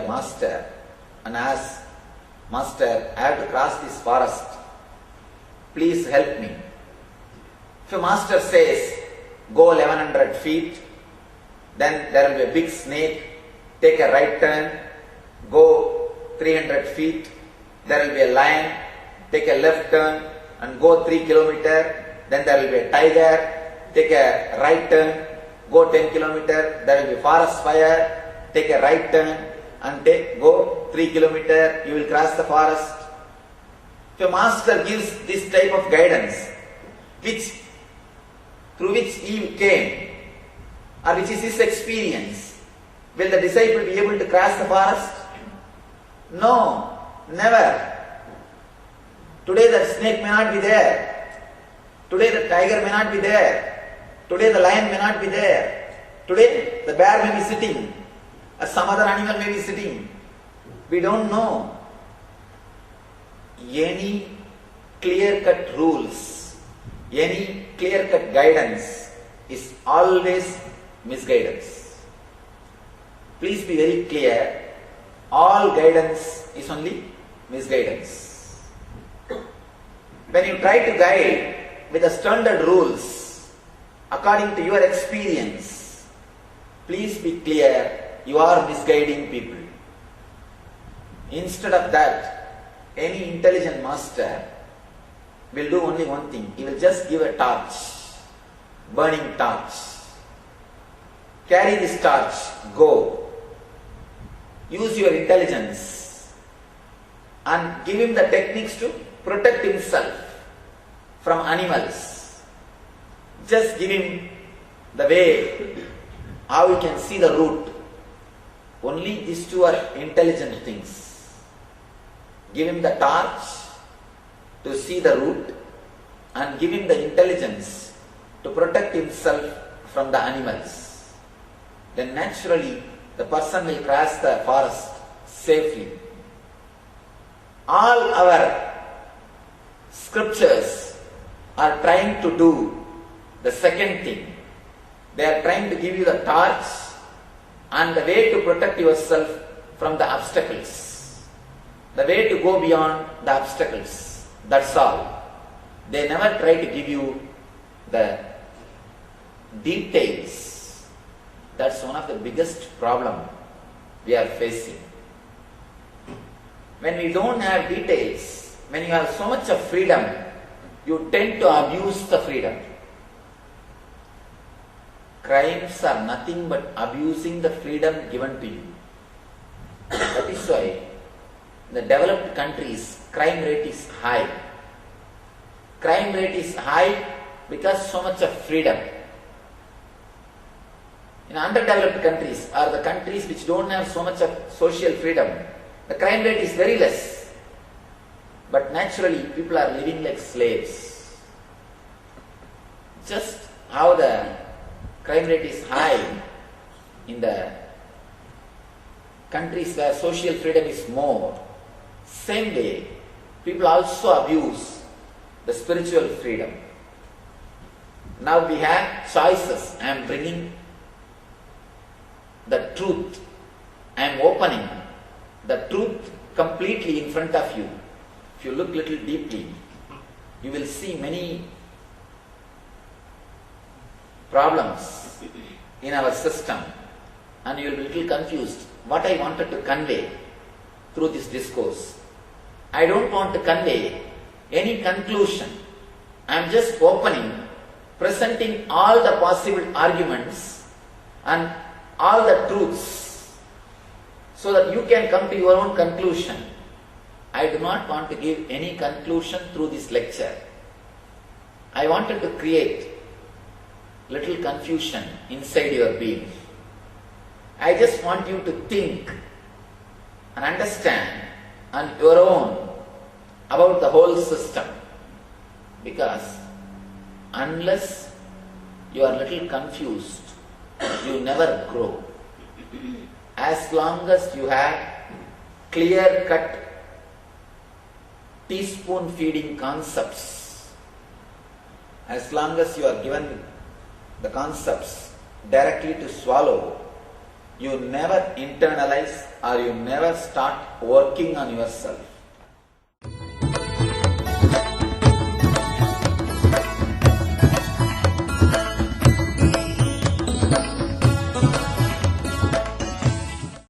master and asks, "Master, I have to cross this forest. Please help me." If a master says, "Go 1100 feet, then there will be a big snake, take a right turn, go 300 feet, there will be a lion, take a left turn and go 3 kilometers, then there will be a tiger, take a right turn, go 10 kilometers, there will be forest fire, take a right turn and go 3 kilometers, you will cross the forest." If a master gives this type of guidance, through which he came, or which is his experience, will the disciple be able to cross the forest? No, never. Today the snake may not be there. Today the tiger may not be there. Today the lion may not be there. Today the bear may be sitting, or some other animal may be sitting. We don't know. Any clear-cut rules, any clear-cut guidance is always misguidance. Please be very clear, all guidance is only misguidance. When you try to guide with the standard rules according to your experience, please be clear, you are misguiding people. Instead of that, any intelligent master will do only one thing. He will just give a torch, burning torch. Carry this torch, go. Use your intelligence and give him the techniques to protect himself from animals. Just give him the way, how he can see the route. Only these two are intelligent things. Give him the torch to see the route and give him the intelligence to protect himself from the animals. Then naturally the person will cross the forest safely. All our scriptures are trying to do the second thing. They are trying to give you the torch and the way to protect yourself from the obstacles. The way to go beyond the obstacles. That's all. They never try to give you the details. That's one of the biggest problem we are facing. When we don't have details, when you have so much of freedom, you tend to abuse the freedom. Crimes are nothing but abusing the freedom given to you. That is why in the developed countries, crime rate is high. Crime rate is high because so much of freedom. In underdeveloped countries, or the countries which don't have so much of social freedom, the crime rate is very less. But naturally, people are living like slaves. Just how the crime rate is high in the countries where social freedom is more, same way, people also abuse the spiritual freedom. Now we have choices. I am bringing the truth. I am opening the truth completely in front of you. If you look little deeply, you will see many problems in our system and you will be little confused what I wanted to convey through this discourse. I don't want to convey any conclusion. I am just opening, presenting all the possible arguments and all the truths so that you can come to your own conclusion. I do not want to give any conclusion through this lecture. I wanted to create little confusion inside your being. I just want you to think and understand on your own about the whole system, because unless you are little confused, you never grow. As long as you have clear-cut teaspoon feeding concepts, as long as you are given the concepts directly to swallow, you never internalize or you never start working on yourself.